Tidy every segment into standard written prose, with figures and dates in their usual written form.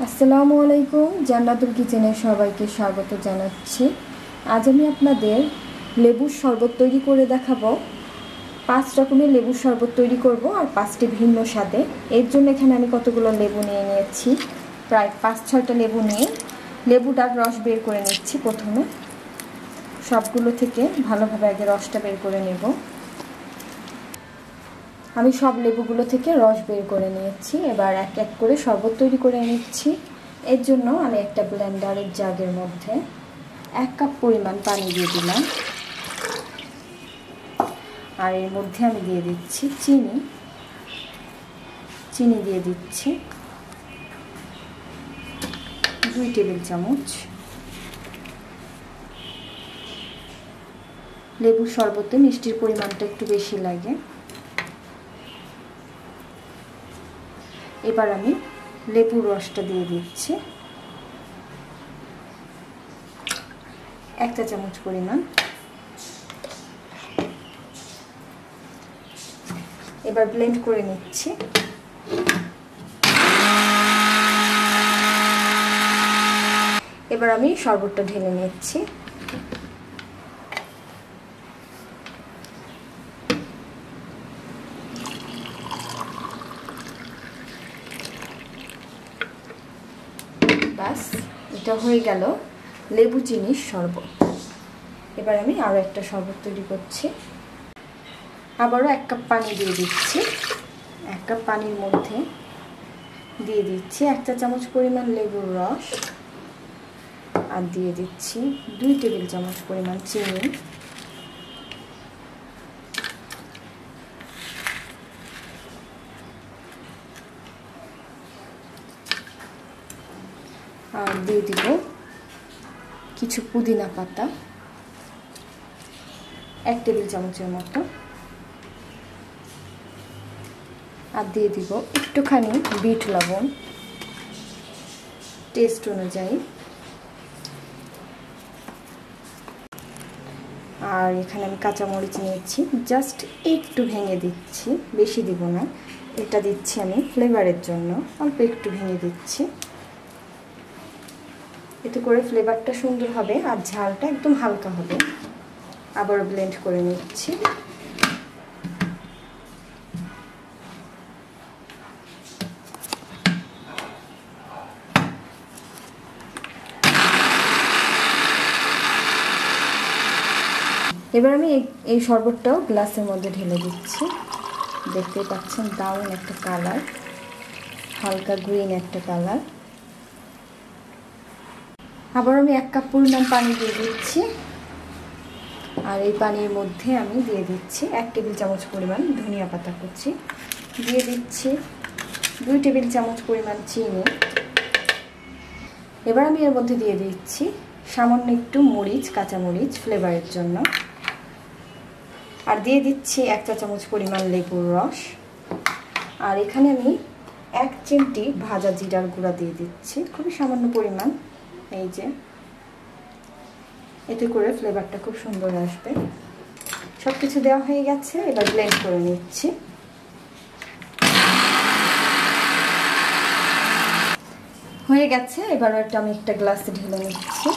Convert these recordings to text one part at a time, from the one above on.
আসসালামু আলাইকুম, জান্নাতুল কিচেনে সবাইকে স্বাগত জানাচ্ছি। আজ আমি আপনাদের লেবুর শরবত তৈরি করে দেখাবো। 5 রকমের লেবুর শরবত তৈরি করব, আর 5টি ভিন্ন স্বাদে। এর জন্য এখানে আমি কতগুলো লেবু নিয়ে নিয়েছি, প্রায় 5-6টা লেবু নিয়ে লেবুটার রস বের করে নিচ্ছি। প্রথমে সবগুলো থেকে ভালোভাবে আগে রসটা বের করে নেব। আমি সব লেবুগুলো থেকে রস বের করে নিয়েছি। এবার এক এক করে শরবত তৈরি করে নিচ্ছি। এর জন্য আমি একটা ব্লেন্ডারের জাগের মধ্যে 1 কাপ পরিমাণ পানি দিয়ে দিলাম, আর এর মধ্যে আমি দিয়ে দিচ্ছি চিনি দিয়ে দিচ্ছি 2 টেবিল চামচ। লেবুর শরবতে মিষ্টির পরিমাণটা একটু বেশি লাগে। এবার আমি লেবুর রসটা দিয়ে দিচ্ছি 1 চা চামচ পরিমাণ। এবার ব্লেন্ড করে নিচ্ছি। এবার আমি শরবতটা ঢেলে নিচ্ছি। বাস, এটা হয়ে গেল লেবু চিনির শরবত। এবার আমি আরও একটা শরবত তৈরি করছি। আবারও 1 কাপ পানি দিয়ে দিচ্ছি। 1 কাপ পানির মধ্যে দিয়ে দিচ্ছি 1 চা চামচ পরিমাণ লেবুর রস, আর দিয়ে দিচ্ছি 2 টেবিল চামচ পরিমাণ চিনি, আর দিয়ে দিব কিছু পুদিনা পাতা 1 টেবিল চামচের মতো, আর দিয়ে দিব একটুখানি বিট লবণ টেস্ট অনুযায়ী, আর এখানে আমি কাঁচামরিচ নিয়েছি, জাস্ট একটু ভেঙে দিচ্ছি, বেশি দিব না। এটা দিচ্ছি আমি ফ্লেভারের জন্য, অল্প একটু ভেঙে দিচ্ছি। এতে করে ফ্লেভারটা সুন্দর হবে আর ঝালটা একদম হালকা হবে। আবার ব্লেন্ড করে নিচ্ছি। এবার আমি এই শরবতটাও গ্লাসের মধ্যে ঢেলে দিচ্ছি। দেখতে পাচ্ছেন দারুণ একটা কালার, হালকা গ্রিন একটা কালার। আবার আমি 1 কাপ পরিমাণ পানি দিয়ে দিচ্ছি, আর এই পানির মধ্যে আমি দিয়ে দিচ্ছি 1 টেবিল চামচ পরিমাণ ধনিয়া পাতা কুচি, দিয়ে দিচ্ছি 2 টেবিল চামচ পরিমাণ চিনি। এবার আমি এর মধ্যে দিয়ে দিচ্ছি সামান্য একটু মরিচ, কাঁচামরিচ ফ্লেভারের জন্য, আর দিয়ে দিচ্ছি 1 চা চামচ পরিমাণ লেবুর রস, আর এখানে আমি 1 চিমটি ভাজা জিরার গুঁড়া দিয়ে দিচ্ছি, খুবই সামান্য পরিমাণ। এই যে, এতে করে ফ্লেভারটা খুব সুন্দর আসবে। সব কিছু দেওয়া হয়ে গেছে, এবার ব্লেন্ড করে নিচ্ছি। হয়ে গেছে, এবার এটা আমি একটা গ্লাসে ঢেলে নিচ্ছি।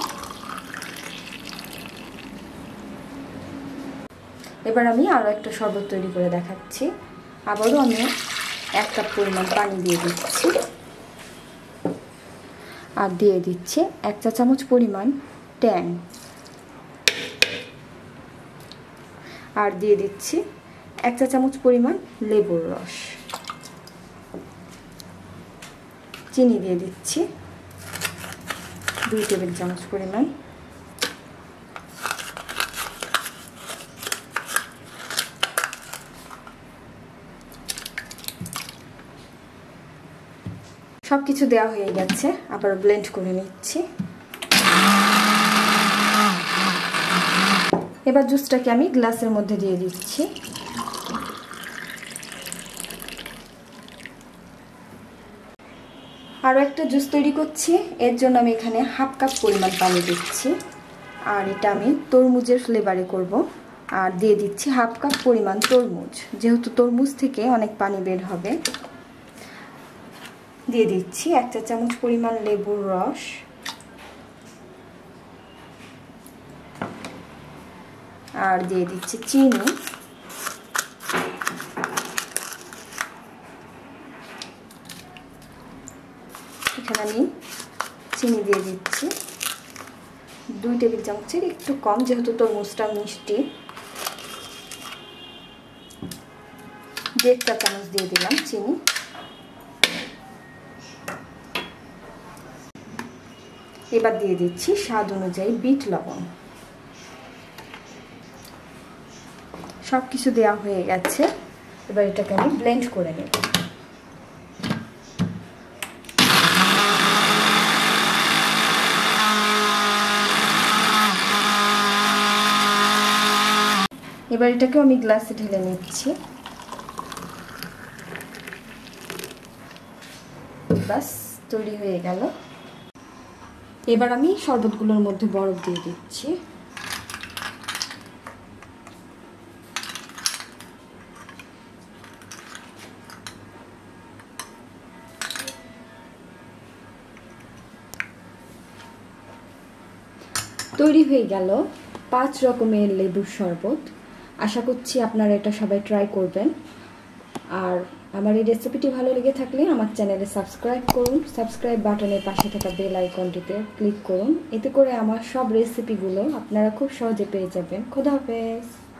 এবার আমি আরও একটা শরবত তৈরি করে দেখাচ্ছি। আবারও আমি 1 কাপ পরিমাণ পানি দিয়ে দিচ্ছি, আর দিয়ে দিচ্ছি 1 চা চামচ পরিমাণ ট্যাং, আর দিয়ে দিচ্ছি 1 চা চামচ পরিমাণ লেবুর রস, চিনি দিয়ে দিচ্ছি 2 টেবিল চামচ পরিমাণ, সব কিছু দেওয়া হয়ে গেছে। আবার ব্লেন্ড করে নিচ্ছি। এবার জুসটাকে আমি গ্লাসের মধ্যে দিয়ে দিচ্ছি। আরও একটা জুস তৈরি করছি। এর জন্য আমি এখানে 1/2 কাপ পরিমাণ পানি দিচ্ছি, আর এটা আমি তরমুজের ফ্লেভারে করব। আর দিয়ে দিচ্ছি 1/2 কাপ পরিমাণ তরমুজ, যেহেতু তরমুজ থেকে অনেক পানি বের হবে। দিয়ে দিচ্ছি 1 চা চামচ পরিমাণ লেবুর রস, আর দিয়ে দিচ্ছি চিনি। এখানে আমি চিনি দিয়ে দিচ্ছি 2 টেবিল চামচের একটু কম, যেহেতু তরমুজটা মিষ্টি। 1.5 চা চামচ দিয়ে দিলাম চিনি। এবার দিয়ে দিচ্ছি স্বাদ অনুযায়ী বিট লবণ। সব কিছু দেওয়া হয়ে গেছে, এবার এটাকে আমি ব্লেন্ড করে নেব। এবার এটাকে আমি গ্লাসে ঢেলে নিচ্ছি। বাস তৈরি হয়ে গেল। এবার আমি শরবতগুলোর মধ্যে বরফ দিয়ে দিচ্ছি। তৈরি হয়ে গেল 5 রকমের লেবুর শরবত। আশা করছি আপনারা এটা সবাই ট্রাই করবেন। আর আমার এই রেসিপিটি ভালো লেগে থাকলে আমার চ্যানেলে সাবস্ক্রাইব করুন। সাবস্ক্রাইব বাটনের পাশে থাকা বেল আইকনটিতে ক্লিক করুন। এতে করে আমার সব রেসিপিগুলো আপনারা খুব সহজে পেয়ে যাবেন। খোদা হাফেজ।